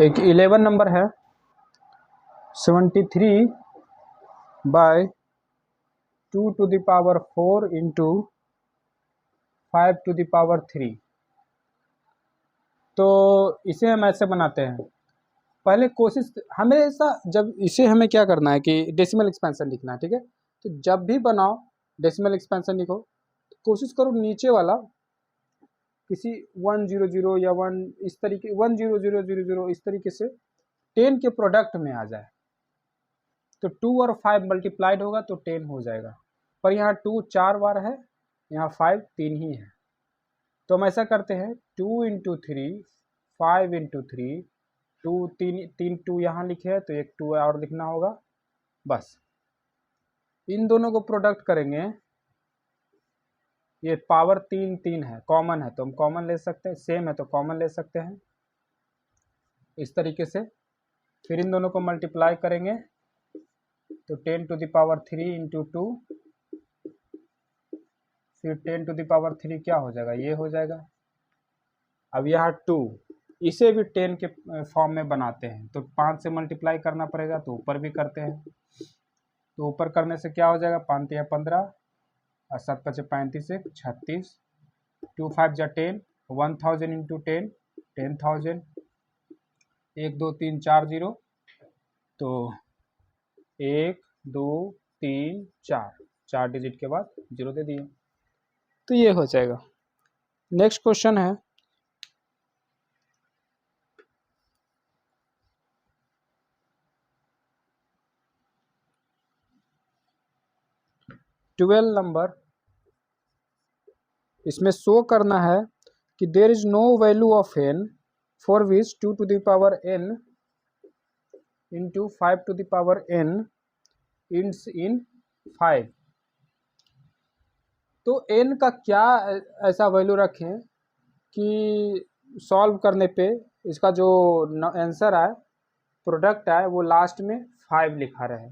एक 11 नंबर है 73/2⁴ इंटू 5⁻3। तो इसे हम ऐसे बनाते हैं। पहले कोशिश हमेशा जब इसे हमें क्या करना है कि डेसिमल एक्सपेंशन लिखना है, ठीक है। तो जब भी बनाओ डेसिमल एक्सपेंशन लिखो, तो कोशिश करो नीचे वाला किसी 100 या 1 इस तरीके 10000 इस तरीके से 10 के प्रोडक्ट में आ जाए। तो 2 और 5 मल्टीप्लाइड होगा तो 10 हो जाएगा, पर यहाँ 2 4 बार है, यहाँ 5 3 ही है। तो हम ऐसा करते हैं 2 × 3 5 × 3 2 3 2 यहाँ लिखे हैं तो एक 2 और लिखना होगा। बस इन दोनों को प्रोडक्ट करेंगे, ये पावर 3 3 है, कॉमन है तो हम कॉमन ले सकते हैं, सेम है तो कॉमन ले सकते हैं इस तरीके से। फिर इन दोनों को मल्टीप्लाई करेंगे तो 10⁻³ × 2, फिर 10⁻³ क्या हो जाएगा, ये हो जाएगा। अब यहाँ 2 इसे भी 10 के फॉर्म में बनाते हैं तो 5 से मल्टीप्लाई करना पड़ेगा, तो ऊपर भी करते हैं। तो ऊपर करने से क्या हो जाएगा, 5 × 15 और 7 × 35 36 2 5 × 10 1000 × 10 10,000 1 2 3 4 0, तो 1 2 3 4 डिजिट के बाद 0 दे दिए, तो ये हो जाएगा। नेक्स्ट क्वेश्चन है ट्वेल्व नंबर। इसमें शो करना है कि there is no value of n for which 2⁻n × 5⁻n ends in 5। तो n का क्या ऐसा वैल्यू रखें कि सॉल्व करने पे इसका जो आंसर आए, प्रोडक्ट आए, वो लास्ट में 5 लिखा रहे।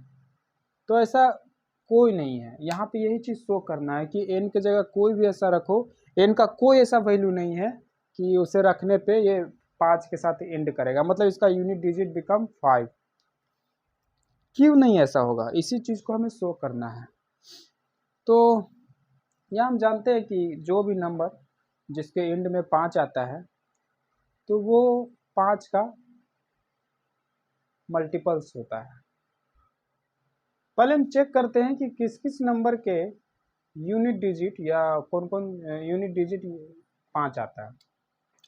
तो ऐसा कोई नहीं है, यहाँ पे यही चीज़ शो करना है कि n की जगह कोई भी ऐसा रखो, n का कोई ऐसा वैल्यू नहीं है कि उसे रखने पे ये 5 के साथ एंड करेगा, मतलब इसका यूनिट डिजिट बिकम 5। क्यों नहीं ऐसा होगा, इसी चीज़ को हमें शो करना है। तो यहाँ हम जानते हैं कि जो भी नंबर जिसके एंड में 5 आता है तो वो 5 का मल्टीपल्स होता है। पहले हम चेक करते हैं कि किस किस नंबर के यूनिट डिजिट या कौन कौन यूनिट डिजिट 5 आता है,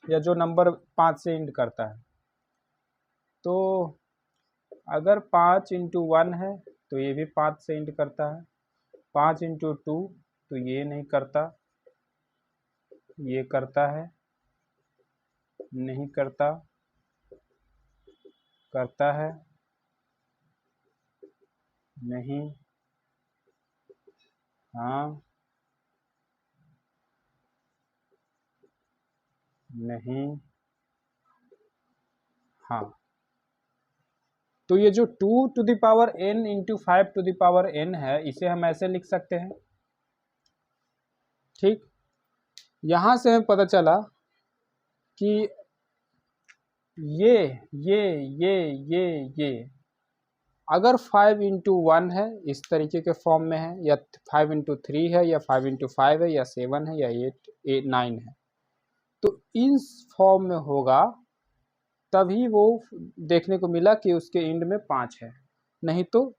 या जो नंबर 5 से एंड करता है। तो अगर 5 × 1 है तो ये भी 5 से एंड करता है, 5 × 2 तो ये नहीं करता, ये करता है, नहीं करता, करता है, नहीं, हाँ, नहीं, हाँ। तो ये जो 2⁻n × 5⁻n है, इसे हम ऐसे लिख सकते हैं, ठीक। यहाँ से हमें पता चला कि ये अगर 5 × 1 है इस तरीके के फॉर्म में है, या 5 × 3 है, या 5 × 5 है, या 7 है, या 8 9 है, तो इस फॉर्म में होगा तभी वो देखने को मिला कि उसके एंड में 5 है, नहीं तो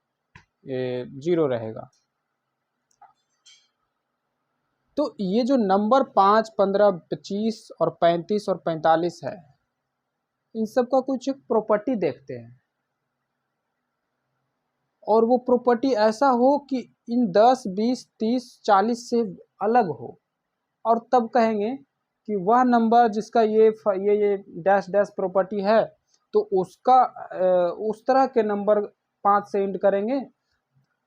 0 रहेगा। तो ये जो नंबर 5 15 25 और 35 और 45 है, इन सब का कुछ एक प्रॉपर्टी देखते हैं, और वो प्रॉपर्टी ऐसा हो कि इन 10 20 30 40 से अलग हो, और तब कहेंगे कि वह नंबर जिसका ये डैश डैश प्रॉपर्टी है, तो उसका उस तरह के नंबर 5 से एंड करेंगे।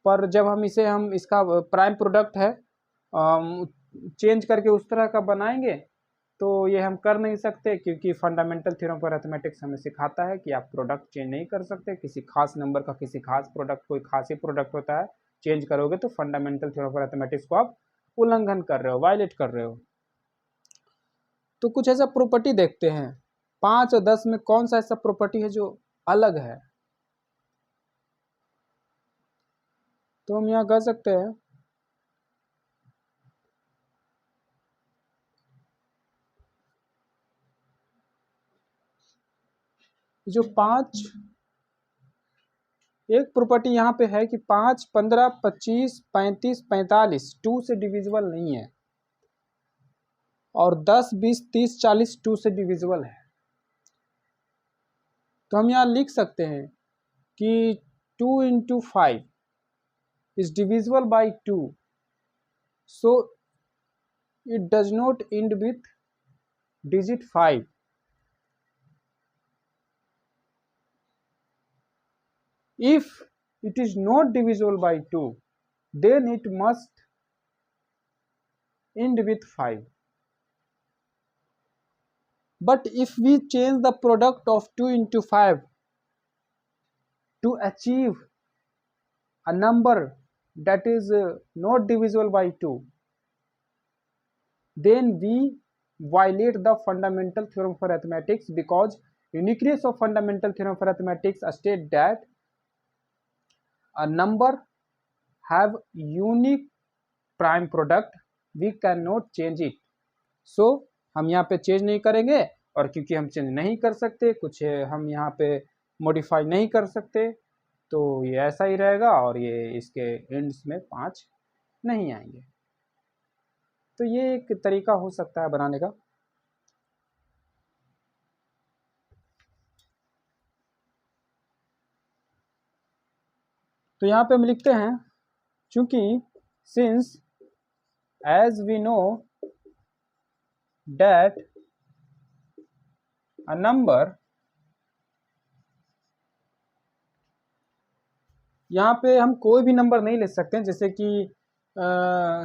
पर जब हम इसका प्राइम प्रोडक्ट है चेंज करके उस तरह का बनाएंगे, तो ये हम कर नहीं सकते, क्योंकि फंडामेंटल थ्योरम फॉर अरिथमेटिक्स हमें सिखाता है कि आप प्रोडक्ट चेंज नहीं कर सकते। किसी खास नंबर का किसी खास प्रोडक्ट, कोई खास ही प्रोडक्ट होता है, चेंज करोगे तो फंडामेंटल थ्योरम फॉर अरिथमेटिक्स को आप उल्लंघन कर रहे हो, वायलेट कर रहे हो। तो कुछ ऐसा प्रॉपर्टी देखते हैं 5 और 10 में कौन सा ऐसा प्रॉपर्टी है जो अलग है? तो हम यहाँ कह सकते हैं जो 5, एक प्रॉपर्टी यहाँ पे है कि 5, 15, 25, 35, 45 2 से डिविजिबल नहीं है, और 10, 20, 30, 40 2 से डिविजिबल है। तो हम यहाँ लिख सकते हैं कि 2 into 5 is divisible by 2, so it does not end with digit 5. If it is not divisible by 2, then it must end with 5. But if we change the product of 2 into 5 to achieve a number that is not divisible by 2, then we violate the fundamental theorem for arithmetics, because uniqueness of fundamental theorem for arithmetics state that a number have unique prime product, we cannot change it. So हम यहाँ पे change नहीं करेंगे, और क्योंकि हम change नहीं कर सकते, कुछ हम यहाँ पे मॉडिफाई नहीं कर सकते, तो ये ऐसा ही रहेगा और ये इसके एंड्स में 5 नहीं आएंगे। तो ये एक तरीका हो सकता है बनाने का। तो यहाँ पे हम लिखते हैं, चूंकि since as we know that a number, यहाँ पे हम कोई भी नंबर नहीं ले सकते हैं, जैसे कि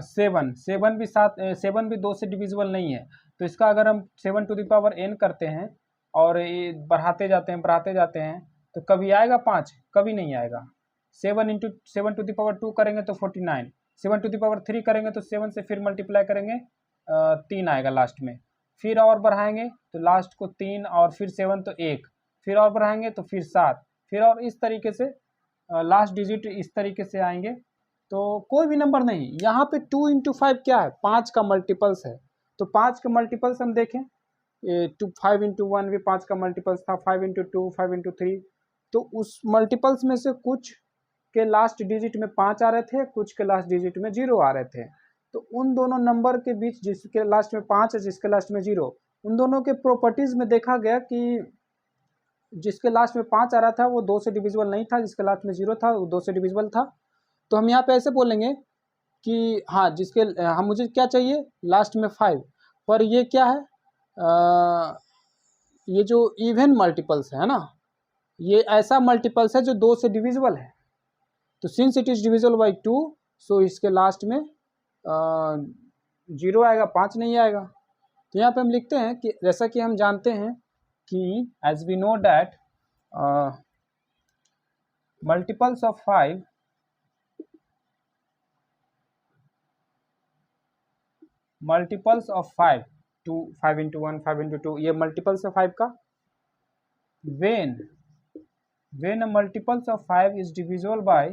7 भी 7 भी 2 से डिविजिबल नहीं है, तो इसका अगर हम 7 to the power n करते हैं और ये बढ़ाते जाते हैं तो कभी आएगा 5? कभी नहीं आएगा। 7 into 7 to the power 2 करेंगे तो 49, 7 to the power 3 करेंगे तो 7 से फिर मल्टीप्लाई करेंगे 3 आएगा लास्ट में, फिर और बढ़ाएंगे तो लास्ट को 3, और फिर 7 तो 1, फिर और बढ़ाएंगे तो फिर 7, फिर और इस तरीके से लास्ट डिजिट इस तरीके से आएंगे। तो कोई भी नंबर नहीं, यहाँ पे 2 into 5 क्या है? 5 का मल्टीपल्स है। तो 5 का मल्टीपल्स हम देखें, 5 into 1 भी 5 का मल्टीपल्स था, 5 into 2, 5 into 3, तो उस मल्टीपल्स में से कुछ के लास्ट डिजिट में 5 आ रहे थे, कुछ के लास्ट डिजिट में 0 आ रहे थे। तो उन दोनों नंबर के बीच जिसके लास्ट में 5 है, जिसके लास्ट में 0, उन दोनों के प्रॉपर्टीज में देखा गया कि जिसके लास्ट में 5 आ रहा था वो 2 से डिविजिबल नहीं था, जिसके लास्ट में 0 था वो 2 से डिविजिबल था। तो हम यहाँ पे ऐसे बोलेंगे कि हाँ, जिसके हम मुझे क्या चाहिए? लास्ट में 5, पर ये क्या है? ये जो इवन मल्टीपल्स है ना, ये ऐसा मल्टीपल्स है जो 2 से डिविजिबल है। तो since it is divisible by 2, सो इसके लास्ट में 0 आएगा, 5 नहीं आएगा। तो यहाँ पे हम लिखते हैं कि जैसा कि हम जानते हैं कि as we know that multiples of 5 2, 5 into 1, 5 into 2, ये मल्टीपल्स है 5 का। when a multiples of 5 is divisible by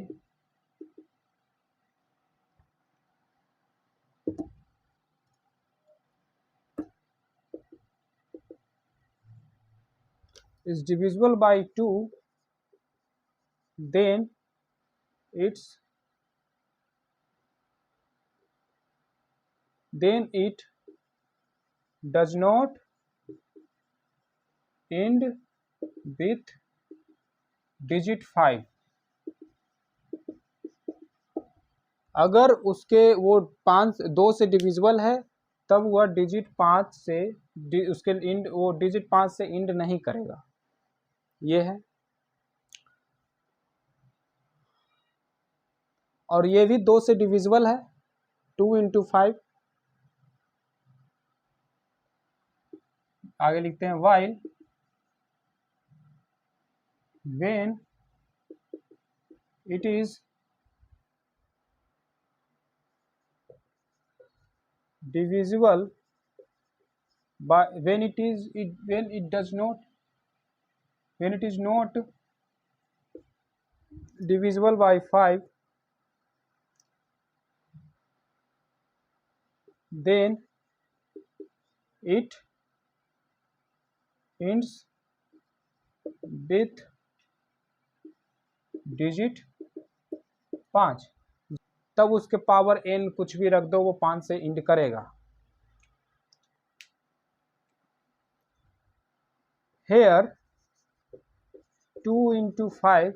is divisible by 2, then it does not end with digit 5। अगर उसके वो 2 से डिविजिबल है, तब वह डिजिट 5 से उसके इंड, वो डिजिट 5 से इंड नहीं करेगा। ये है, और ये भी 2 से डिविजिबल है, 2 into 5। आगे लिखते हैं while when it is divisible by when it is when it does not, when it is not divisible by 5, then it ends with digit 5, तब उसके पावर n कुछ भी रख दो वो 5 से इंड करेगा। here 2 into 5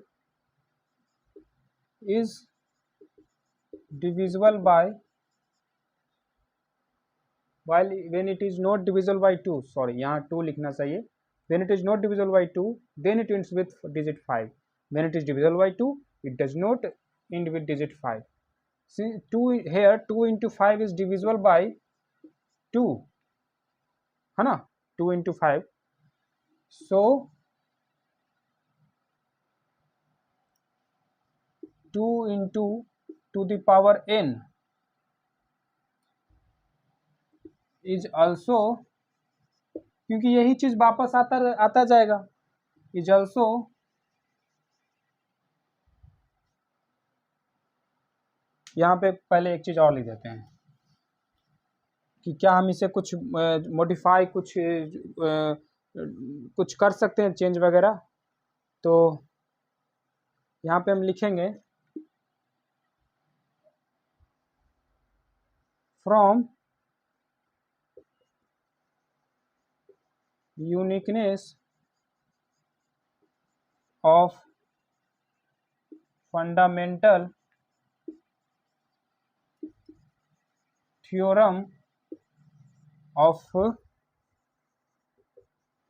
is divisible by, while when it is not divisible by 2, sorry यहाँ 2 लिखना चाहिए, when it is not divisible by 2 then it ends with digit 5, when it is divisible by 2 it does not end with digit 5। see 2 here 2 into 5 is divisible by 2 है ना, 2 into 5, so 2 into to the power n is also, क्योंकि यही चीज वापस आता जाएगा, is also यहाँ पे पहले एक चीज और लिख देते हैं कि क्या हम इसे कुछ मॉडिफाई कुछ कर सकते हैं चेंज वगैरह, तो यहाँ पे हम लिखेंगे from uniqueness of fundamental theorem of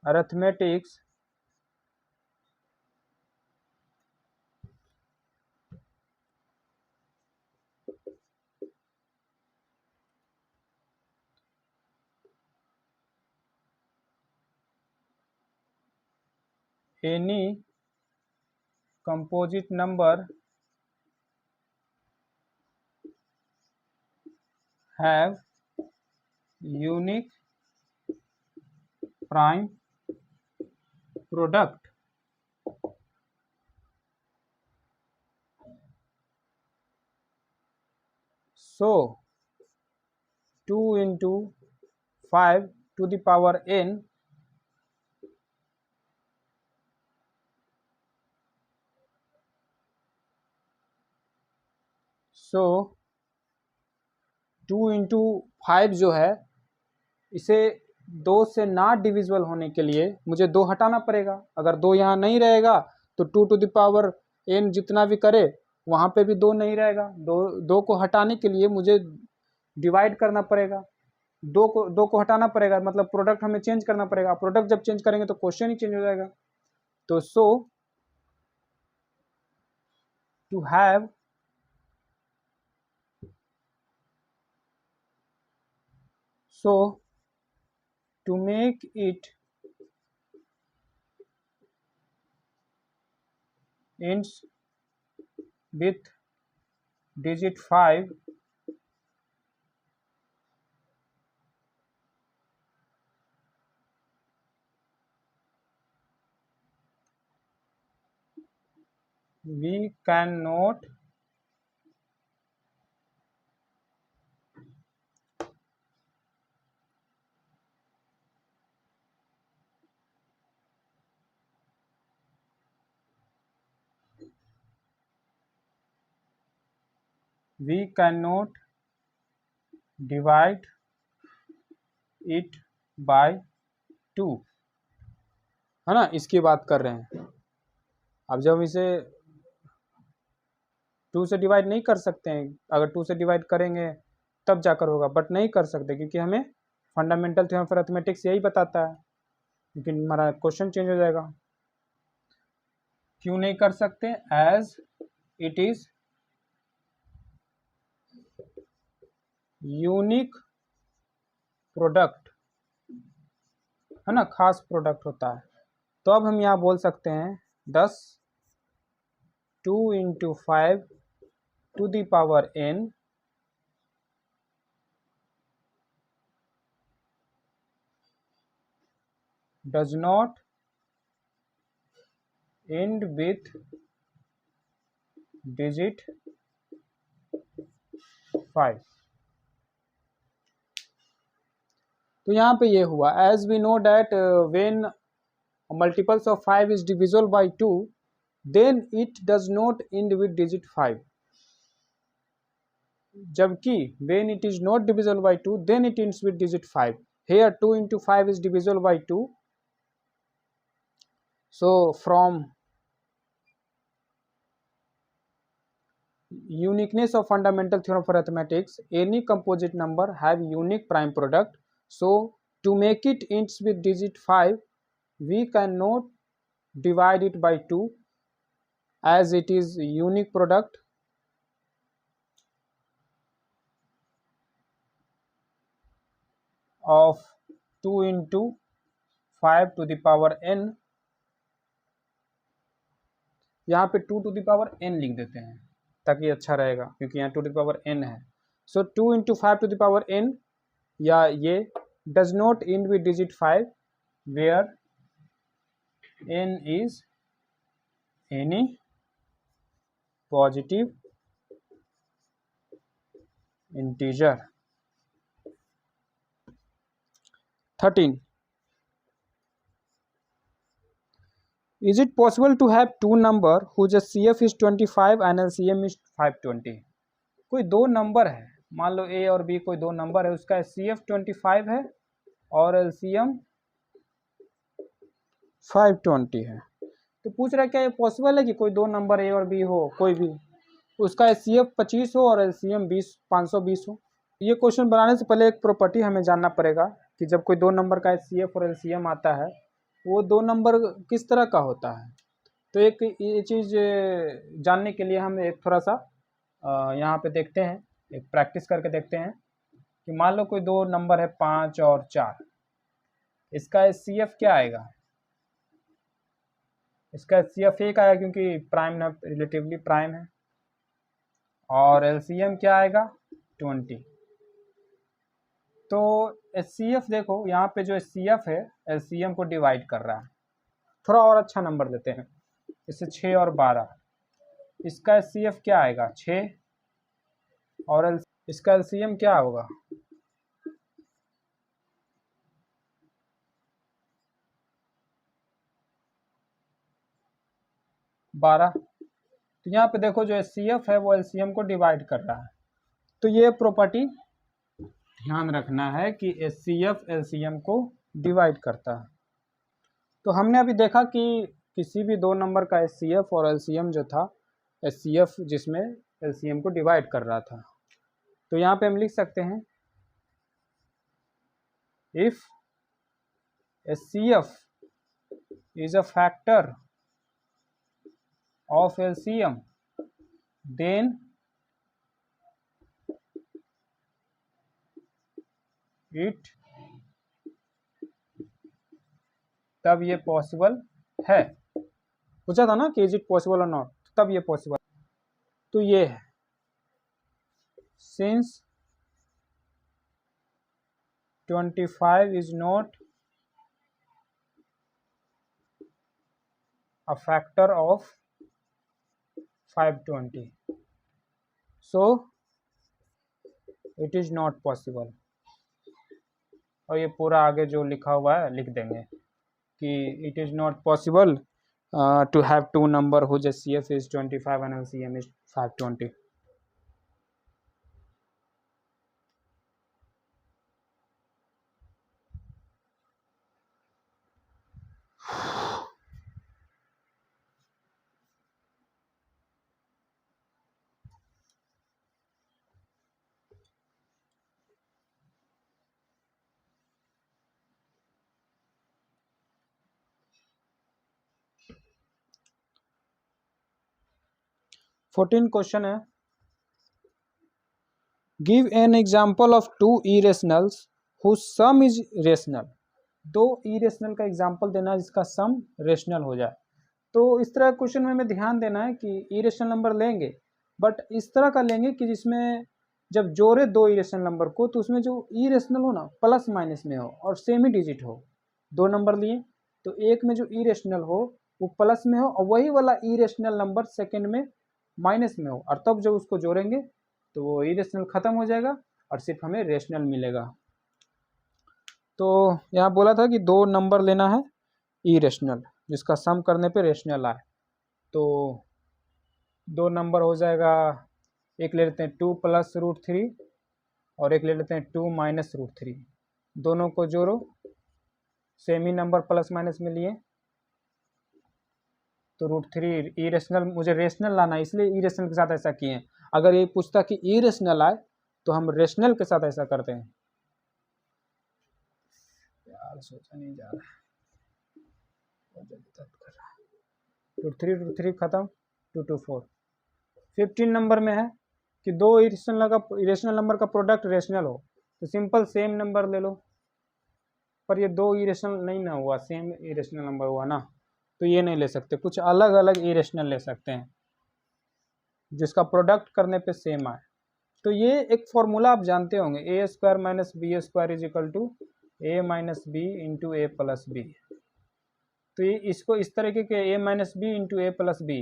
arithmetics any composite number have unique prime product, so 2 into 5 to the power n so 2 into 5 जो है इसे 2 से ना डिविजिबल होने के लिए मुझे 2 हटाना पड़ेगा, अगर 2 यहाँ नहीं रहेगा तो 2 टू द पावर n जितना भी करे वहाँ पे भी 2 नहीं रहेगा, 2 को हटाने के लिए मुझे डिवाइड करना पड़ेगा, 2 को हटाना पड़ेगा, मतलब प्रोडक्ट हमें चेंज करना पड़ेगा, प्रोडक्ट जब चेंज करेंगे तो क्वेश्चन ही चेंज हो जाएगा। तो so to have so to make it ends with digit 5, we cannot divide it by 2, है ना, इसकी बात कर रहे हैं। अब जब हम इसे 2 से डिवाइड नहीं कर सकते हैं, अगर 2 से डिवाइड करेंगे तब जाकर होगा, बट नहीं कर सकते क्योंकि हमें फंडामेंटल थ्योरम फॉर अरिथमेटिक्स यही बताता है, लेकिन हमारा क्वेश्चन चेंज हो जाएगा। क्यों नहीं कर सकते? As it is unique product, है ना, खास प्रोडक्ट होता है। तो अब हम यहाँ बोल सकते हैं 10 2 into 5 to the power n does not end with digit 5। तो यहाँ पे ये हुआ, as we know that when multiples of 5 is divisible by 2 then it does not end with digit 5, जबकि when it is not divisible by 2 then it ends with digit 5. Here 2 into 5 is divisible by 2, so from uniqueness of fundamental theorem for arithmetics, any composite number have unique prime product, so to make it ends with digit 5 we cannot divide it by 2 as it is unique product of 2 into 5 to the power n। यहाँ पे 2 to the power n लिख देते हैं ताकि अच्छा रहेगा, क्योंकि यहाँ 2 to the power n है। सो 2 into 5 to the power n, या ये does not end with digit 5 where n is any positive integer। 13. Is it possible to have two number whose CF is 25 and LCM is 520? कोई दो number है, मान लो A और B कोई दो number है, उसका CF 25 है और LCM 520 है। तो पूछ रहा है क्या ये पॉसिबल है कि कोई दो नंबर A और B हो, कोई भी, उसका CF 25 हो और LCM 520 हो। ये क्वेश्चन बनाने से पहले एक प्रॉपर्टी हमें जानना पड़ेगा कि जब कोई दो नंबर का CF और LCM आता है वो दो नंबर किस तरह का होता है। तो एक ये चीज़ जानने के लिए हम एक थोड़ा सा यहाँ पे देखते हैं, एक प्रैक्टिस करके देखते हैं कि मान लो कोई दो नंबर है 5 और 4, इसका CF क्या आएगा, इसका CF 1 आएगा क्योंकि प्राइम ना रिलेटिवली प्राइम है, और LCM क्या आएगा 20। तो CF देखो यहाँ पे जो CF है LCM को डिवाइड कर रहा है, थोड़ा और अच्छा नंबर देते हैं, इससे 6 और 12, इसका CF क्या आएगा 6 और इसका LCM क्या होगा 12। तो यहाँ पे देखो जो CF है वो LCM को डिवाइड कर रहा है। तो ये प्रॉपर्टी ध्यान रखना है कि CF LCM को डिवाइड करता है। तो हमने अभी देखा कि किसी भी दो नंबर का CF और LCM जो था, CF जिसमें LCM को डिवाइड कर रहा था, तो यहाँ पे हम लिख सकते हैं if CF is a factor of LCM then it, तब ये पॉसिबल है। पूछा था ना कि इज इट पॉसिबल और नॉट, तब ये पॉसिबल। तो ये है since 25 is not a factor of 520 so it is not possible। और ये पूरा आगे जो लिखा हुआ है लिख देंगे कि it is not possible to have two number whose CF is 25 and LCM is 520। Fourteen question है, give an example of two irrationals whose sum is rational. दो इरेशनल का एग्जाम्पल देना जिसका सम रेशनल हो जाए। तो इस तरह क्वेश्चन में हमें ध्यान देना है कि इरेशनल नंबर लेंगे, बट इस तरह का लेंगे कि जिसमें जब जोड़े दो इरेशनल नंबर को तो उसमें जो इरेशनल हो ना प्लस माइनस में हो और सेमी डिजिट हो। दो नंबर लिए तो एक में जो इरेशनल हो वो प्लस में हो और वही वाला इरेशनल नंबर सेकंड में माइनस में हो, और तब जब उसको जोड़ेंगे तो वो इरेशनल ख़त्म हो जाएगा और सिर्फ हमें रेशनल मिलेगा। तो यहाँ बोला था कि 2 नंबर लेना है इरेशनल जिसका सम करने पे रेशनल आए। तो 2 नंबर हो जाएगा, एक ले लेते हैं 2 + √3 और एक ले लेते हैं 2 - √3। दोनों को जोड़ो, सेम ही नंबर प्लस माइनस में लिए तो √3 इरेशनल, मुझे रेशनल लाना है इसलिए इरेशनल के साथ ऐसा किए हैं। अगर ये पूछता कि इरेशनल आए तो हम रेशनल के साथ ऐसा करते हैं। यार सोचा नहीं जा रहा, √3 खत्म, 2 2 4। 15 नंबर में है कि 2 इरेशनल नंबर का प्रोडक्ट रेशनल हो, तो सिंपल सेम नंबर ले लो। पर ये 2 इरेशनल नहीं ना हुआ, सेम इरेशनल नंबर हुआ ना, तो ये नहीं ले सकते, कुछ अलग अलग इरेशनल ले सकते हैं जिसका प्रोडक्ट करने पे सेम आए। तो ये एक फॉर्मूला आप जानते होंगे, a² - b² = a - b × a + b। तो ये इसको इस तरीके के a - b × a + b,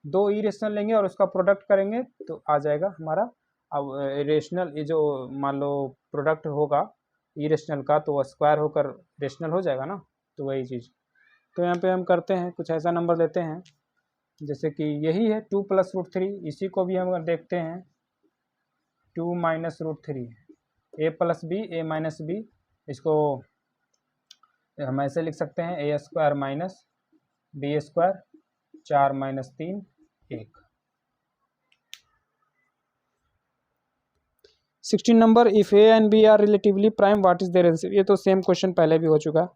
2 irrational लेंगे और उसका प्रोडक्ट करेंगे तो आ जाएगा हमारा। अब रेशनल, ये जो मान लो प्रोडक्ट होगा इरेशनल का तो वह स्क्वायर होकर रेशनल हो जाएगा ना, तो वही चीज़। तो यहाँ पे हम करते हैं, कुछ ऐसा नंबर लेते हैं जैसे कि यही है 2 + √3, इसी को भी हम देखते हैं 2 - √3, a + b a - b, इसको हम ऐसे लिख सकते हैं a² - b² 4 - 3 1। 16 number, if a and b are relatively prime what is their answer. ये तो सेम क्वेश्चन पहले भी हो चुका है।